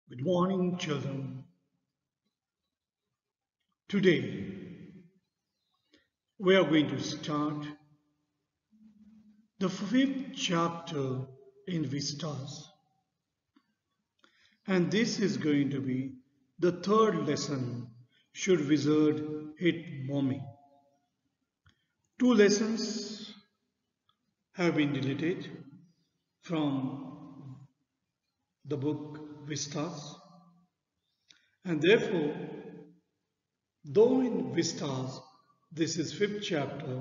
Good morning, children. Today we are going to start the fifth chapter in Vistas, and this is going to be the third lesson. Should wizard hit mommy? Two lessons have been deleted from the book Vistas, and therefore, though in Vistas this is fifth chapter,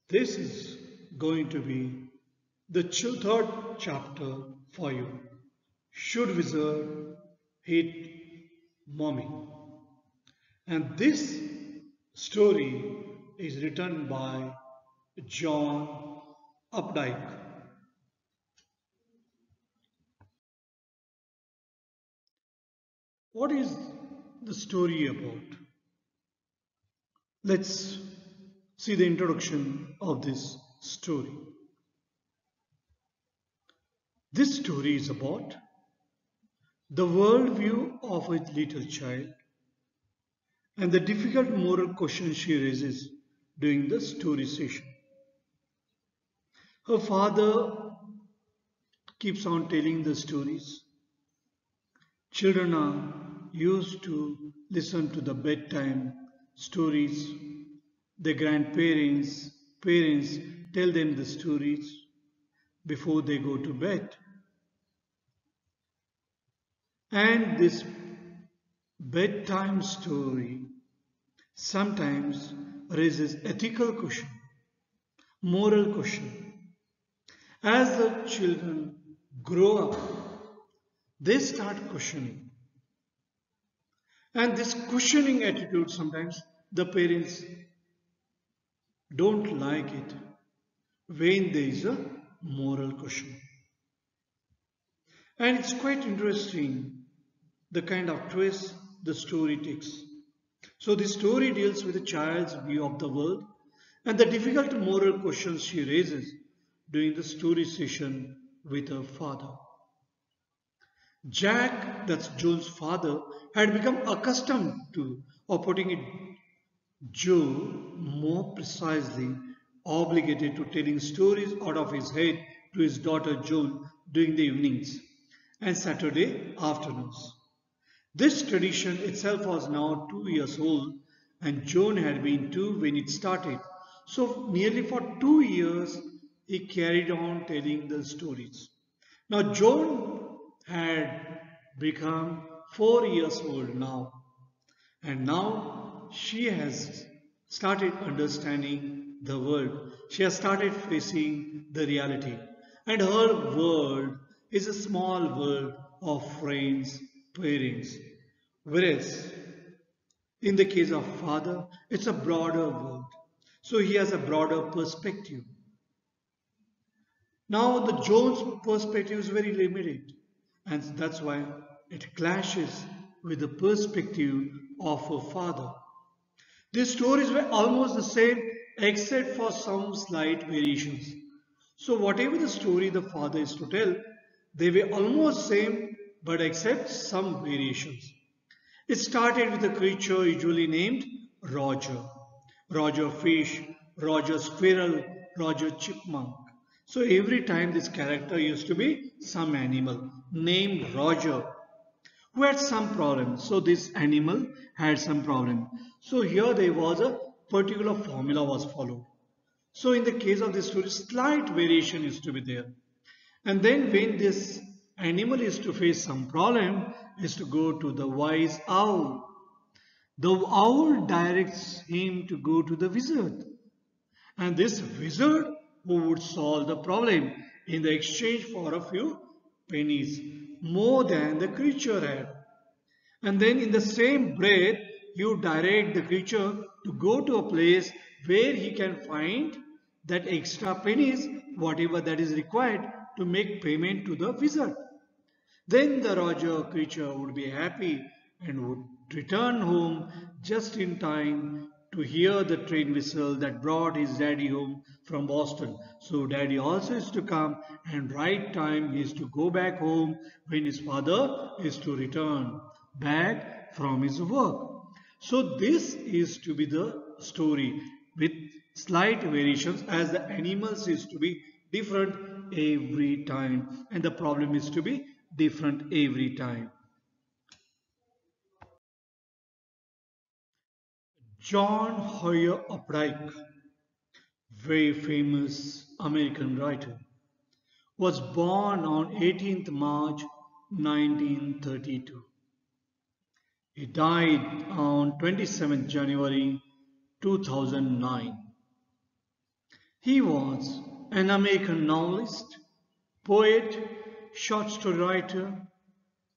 this is going to be the third chapter for you. Should wizard hit mommy? And this story is written by John Updike. What is the story about? Let's see the introduction of this story. This story is about the worldview of a little child and the difficult moral questions she raises during the story session. Her father keeps on telling the stories. Children are used to listen to the bedtime stories. Their grandparents, parents tell them the stories before they go to bed. And this bedtime story sometimes raises ethical question, moral question. As the children grow up, they start questioning. And this questioning attitude sometimes the parents don't like it when there is a moral question. And it's quite interesting the kind of twist the story takes. So the story deals with a child's view of the world and the difficult moral questions she raises during the story session with her father. Jack, that's Joel's father, had become accustomed to, or putting it Joe more precisely, obligated to telling stories out of his head to his daughter Joan during the evenings and Saturday afternoons. This tradition itself was now 2 years old, and Joan had been 2 when it started. So, nearly for 2 years, he carried on telling the stories. Now, Joan had become 4 years old now, and now she has started understanding the world. She has started facing the reality. And her world is a small world of friends, parents. Whereas in the case of father, it's a broader world. So he has a broader perspective. Now the Jones perspective is very limited. And that's why it clashes with the perspective of her father. These stories were almost the same except for some slight variations. So whatever the story the father is to tell, they were almost same but except some variations. It started with a creature usually named Roger. Roger fish, Roger squirrel, Roger chipmunk. So every time this character used to be some animal named Roger who had some problem. So this animal had some problem. So here there was a particular formula was followed. So in the case of this story, slight variation is to be there. And then when this animal is to face some problem, is to go to the wise owl. The owl directs him to go to the wizard. And this wizard who would solve the problem in the exchange for a few pennies, more than the creature had. And then in the same breath, you direct the creature to go to a place where he can find that extra pennies, whatever that is required to make payment to the wizard. Then the Roger creature would be happy and would return home just in time to hear the train whistle that brought his daddy home from Boston. So daddy also is to come, and right time he is to go back home when his father is to return back from his work. So this is to be the story with slight variations, as the animals is to be different every time and the problem is to be different every time. John Hoyer Updike, very famous American writer, was born on 18th March 1932. He died on 27th January 2009. He was an American novelist, poet, short story writer,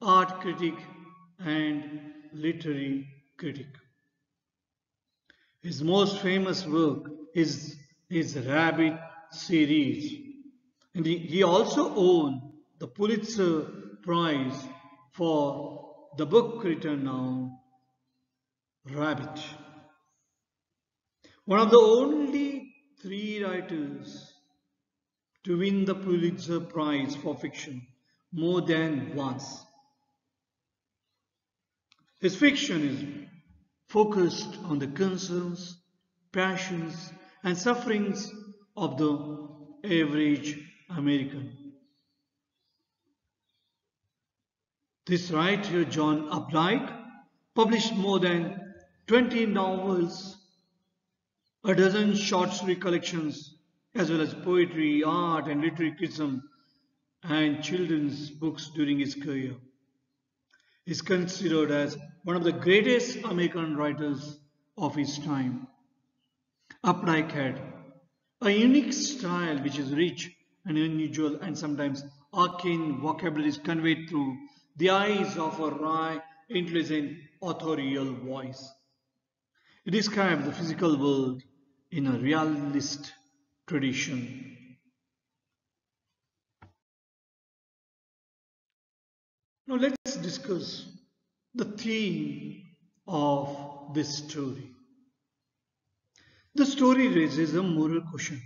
art critic, and literary critic. His most famous work is his Rabbit series. And he also won the Pulitzer Prize for the book written on Rabbit. One of the only three writers to win the Pulitzer Prize for fiction more than once. His fiction is focused on the concerns, passions, and sufferings of the average American. This writer, John Updike, published more than 20 novels, a dozen short story collections, as well as poetry, art, and literary criticism, and children's books during his career. He is considered as one of the greatest American writers of his time. Updike had a unique style which is rich and unusual, and sometimes arcane vocabularies conveyed through the eyes of a wry, intelligent, authorial voice. He describes the physical world in a realist tradition. Now let's discuss the theme of this story. The story raises a moral question.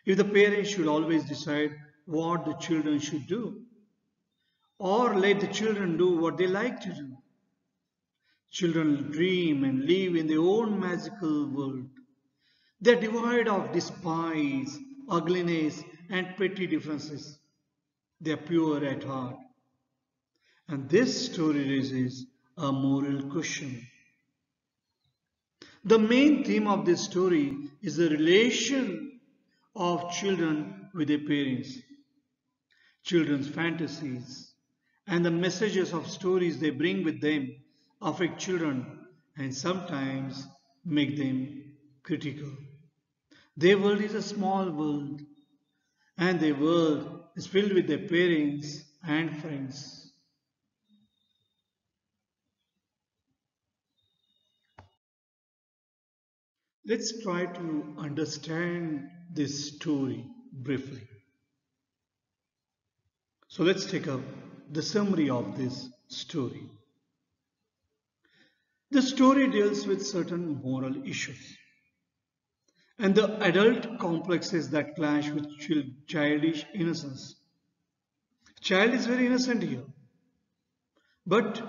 If the parents should always decide what the children should do, or let the children do what they like to do. Children dream and live in their own magical world. They are devoid of despise, ugliness, and petty differences. They are pure at heart. And this story raises a moral question. The main theme of this story is the relation of children with their parents, children's fantasies, and the messages of stories they bring with them affect children and sometimes make them critical. Their world is a small world, and their world is filled with their parents and friends. Let's try to understand this story briefly. So let's take up the summary of this story. The story deals with certain moral issues and the adult complexes that clash with childish innocence. Child is very innocent here, but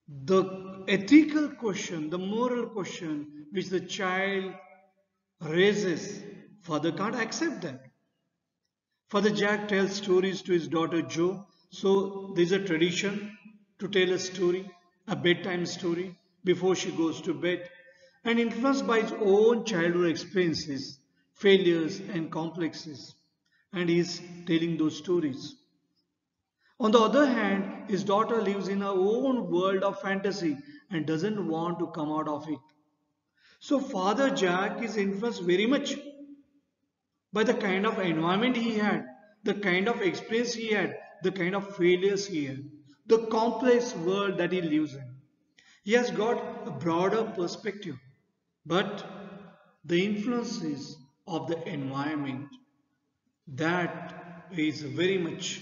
the ethical question, the moral question which the child raises, father can't accept that. Father Jack tells stories to his daughter Jo, so there's a tradition to tell a story, a bedtime story, before she goes to bed. And influenced by his own childhood experiences, failures, and complexes, and he's telling those stories. On the other hand, his daughter lives in her own world of fantasy and doesn't want to come out of it. So, Father Jack is influenced very much by the kind of environment he had, the kind of experience he had, the kind of failures he had, the complex world that he lives in. He has got a broader perspective, but the influences of the environment that is very much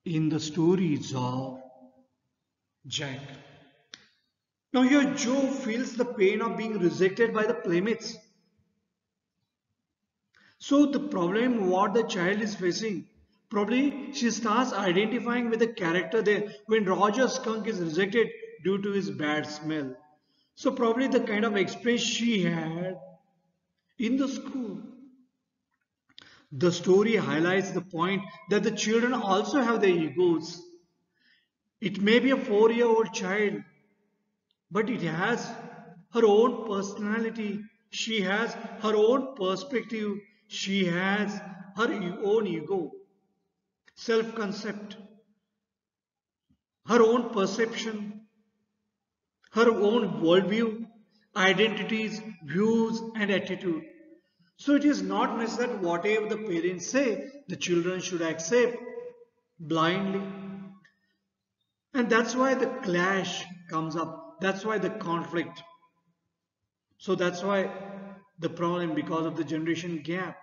in the stories of Jack. Now here Joe feels the pain of being rejected by the playmates. So the problem what the child is facing, probably she starts identifying with the character there when Roger Skunk is rejected due to his bad smell. So probably the kind of experience she had in the school. The story highlights the point that the children also have their egos. It may be a 4-year-old child, but it has her own personality. She has her own perspective. She has her own ego, self concept, her own perception, her own worldview, identities, views, and attitude. So it is not necessary that whatever the parents say, the children should accept blindly. And that's why the clash comes up. That's why the conflict. So that's why the problem because of the generation gap.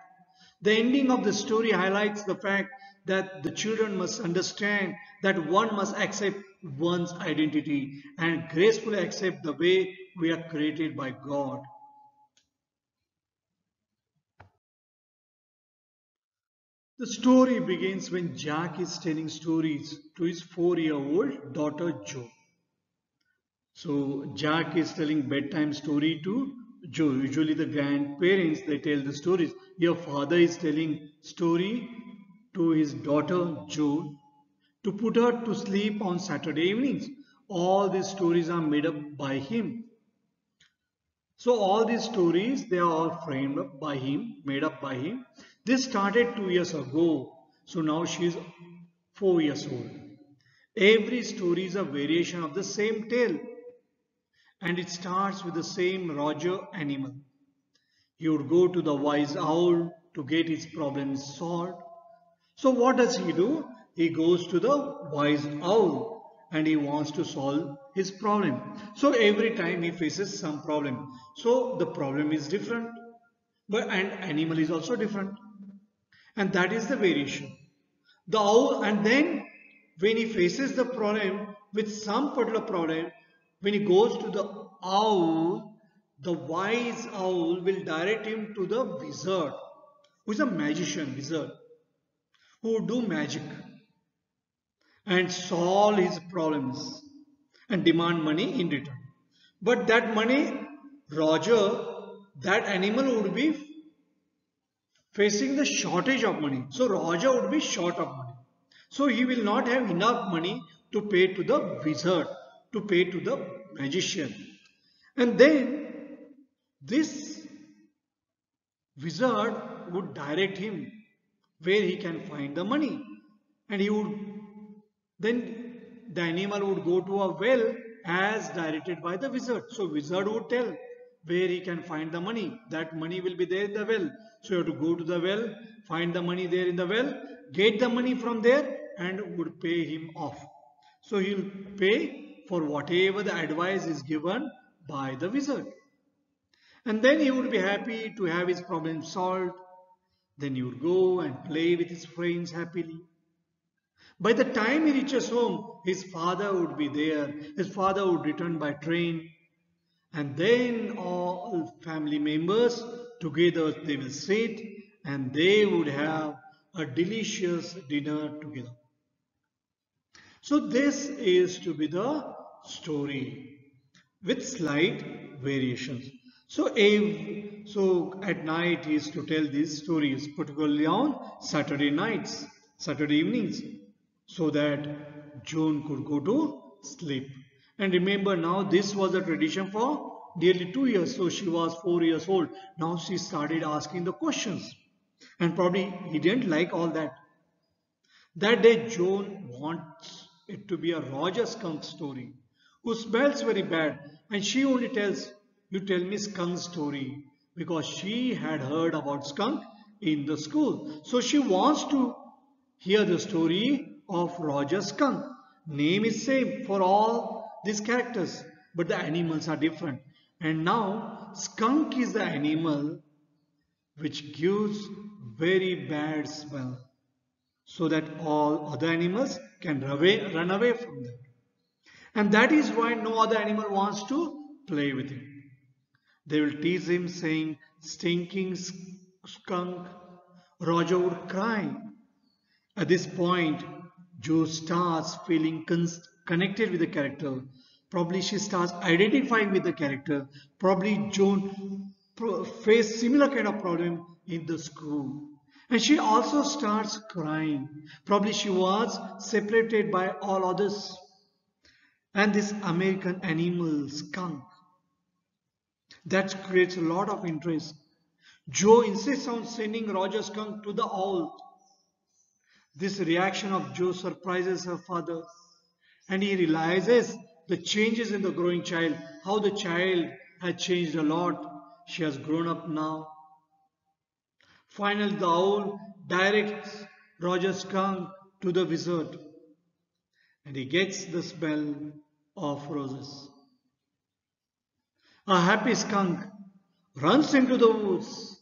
The ending of the story highlights the fact that the children must understand that one must accept one's identity and gracefully accept the way we are created by God. The story begins when Jack is telling stories to his 4-year-old daughter Jo. So Jack is telling bedtime story to Joe. Usually the grandparents they tell the stories. Your father is telling story to his daughter Joe to put her to sleep on Saturday evenings. All these stories are made up by him. So all these stories they are all framed up by him, made up by him. This started 2 years ago. So now she is 4 years old. Every story is a variation of the same tale. And it starts with the same Roger animal. He would go to the wise owl to get his problems solved. So what does he do? He goes to the wise owl and he wants to solve his problem. So every time he faces some problem. So the problem is different. But and animal is also different. And that is the variation. The owl and then when he faces the problem with some particular problem, when he goes to the owl, the wise owl will direct him to the wizard, who is a magician wizard, who will do magic and solve his problems and demand money in return. But that money, Roger, that animal would be facing the shortage of money. So Roger would be short of money. So he will not have enough money to pay to the wizard, to pay to the magician. And then this wizard would direct him where he can find the money. And he would then the animal would go to a well as directed by the wizard. So wizard would tell where he can find the money. That money will be there in the well. So you have to go to the well, find the money there in the well, get the money from there and would pay him off. So he'll pay for whatever the advice is given by the wizard. And then he would be happy to have his problem solved. Then he would go and play with his friends happily. By the time he reaches home, his father would be there. His father would return by train. And then all family members together they will sit and they would have a delicious dinner together. So this is to be the story with slight variations. So at night he is to tell these stories, particularly on Saturday nights, Saturday evenings, so that June could go to sleep. And remember now this was a tradition for nearly 2 years. So she was 4 years old. Now she started asking the questions. And probably he didn't like all that. That day Joan wants it to be a Roger Skunk story who smells very bad and she only tells, you tell me skunk story because she had heard about skunk in the school. So she wants to hear the story of Roger Skunk. Name is same for all these characters but the animals are different. And now skunk is the animal which gives very bad smell so that all other animals can run away from them. And that is why no other animal wants to play with him. They will tease him saying, "Stinking skunk." Roger would cry. At this point, Joe starts feeling connected with the character. Probably she starts identifying with the character. Probably Joan faced similar kind of problem in the school. And she also starts crying. Probably she was separated by all others. And this American animal skunk, that creates a lot of interest. Joe insists on sending Roger skunk to the owl. This reaction of Joe surprises her father, and he realizes the changes in the growing child, how the child has changed a lot. She has grown up now. Finally, the owl directs Roger skunk to the wizard, and he gets the smell of roses. A happy skunk runs into the woods,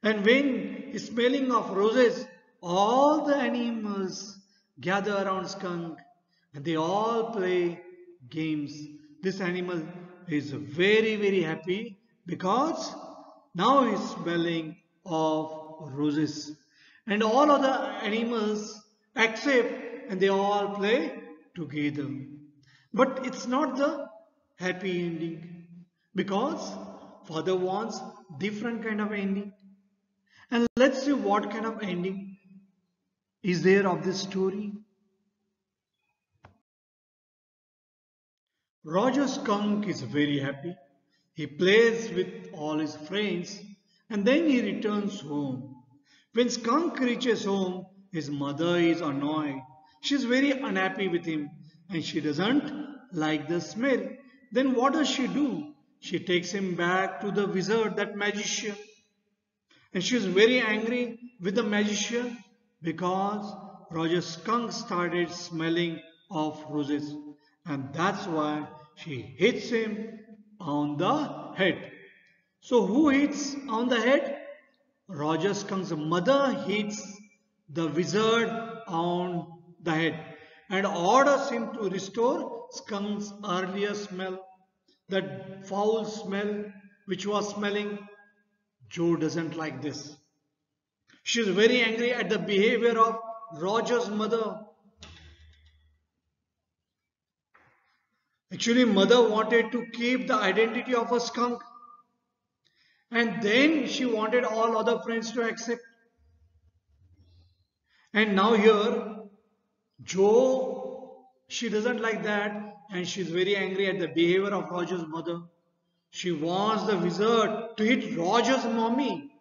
and when he's smelling of roses, all the animals gather around skunk and they all play games. This animal is very happy because now he's smelling of roses. And all other animals accept and they all play together. But it's not the happy ending because father wants different kind of ending. And let's see what kind of ending is there of this story. Roger Skunk is very happy. He plays with all his friends and then he returns home. When Skunk reaches home, his mother is annoyed. She is very unhappy with him and she doesn't like the smell. Then what does she do? She takes him back to the wizard, that magician. And she is very angry with the magician because Roger Skunk started smelling of roses. And that's why she hits him on the head. So who hits on the head? Roger Skunk's mother hits the wizard on the head and orders him to restore Skunk's earlier smell, that foul smell which was smelling. Joe doesn't like this. She is very angry at the behavior of Roger's mother. Actually, mother wanted to keep the identity of a skunk and then she wanted all other friends to accept. And now here, Joe, she doesn't like that and she's very angry at the behavior of Roger's mother. She wants the wizard to hit Roger's mommy.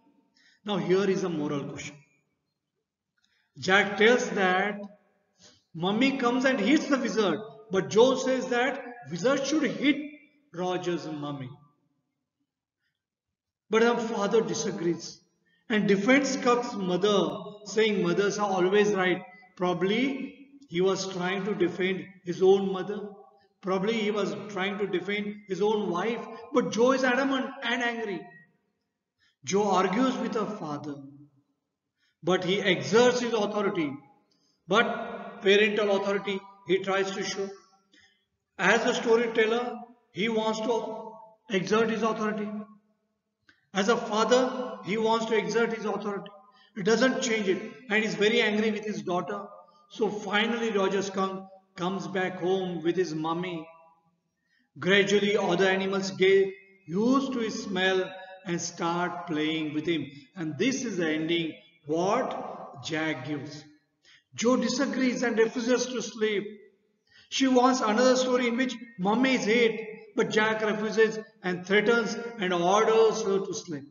Now here is a moral question. Jack tells that mummy comes and hits the wizard, but Joe says that wizard should hit Roger's mummy. But her father disagrees and defends Skunk's mother, saying mothers are always right. Probably he was trying to defend his own mother. Probably he was trying to defend his own wife. But Joe is adamant and angry. Joe argues with her father, but he exerts his authority. But parental authority he tries to show. As a storyteller, he wants to exert his authority. As a father, he wants to exert his authority. He doesn't change it and he's very angry with his daughter. So finally Roger Skunk comes back home with his mummy. Gradually other animals get used to his smell and start playing with him. And this is the ending what Jack gives. Joe disagrees and refuses to sleep. She wants another story in which mummy is hit, but Jack refuses and threatens and orders her to sleep.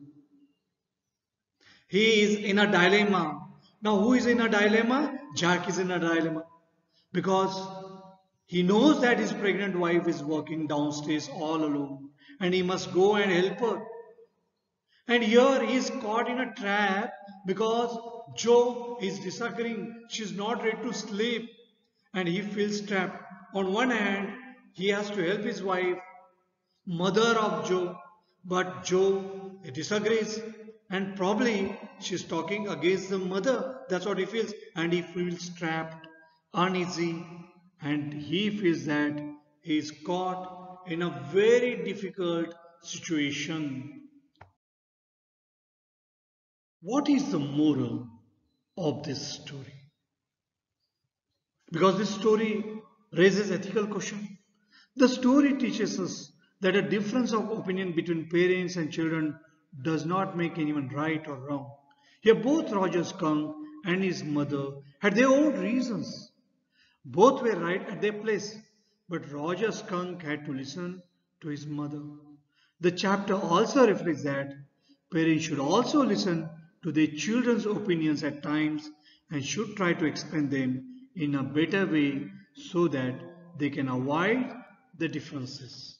He is in a dilemma. Now who is in a dilemma? Jack is in a dilemma. Because he knows that his pregnant wife is working downstairs all alone. And he must go and help her. And here he is caught in a trap because Joe is disagreeing. She is not ready to sleep. And he feels trapped. On one hand, he has to help his wife, mother of Joe. But Joe disagrees. And probably she's talking against the mother. That's what he feels. And he feels trapped, uneasy. And he feels that he is caught in a very difficult situation. What is the moral of this story? Because this story raises ethical question. The story teaches us that a difference of opinion between parents and children does not make anyone right or wrong. Here both Roger Skunk and his mother had their own reasons. Both were right at their place, but Roger Skunk had to listen to his mother. The chapter also reflects that parents should also listen to their children's opinions at times and should try to explain them in a better way so that they can avoid the differences.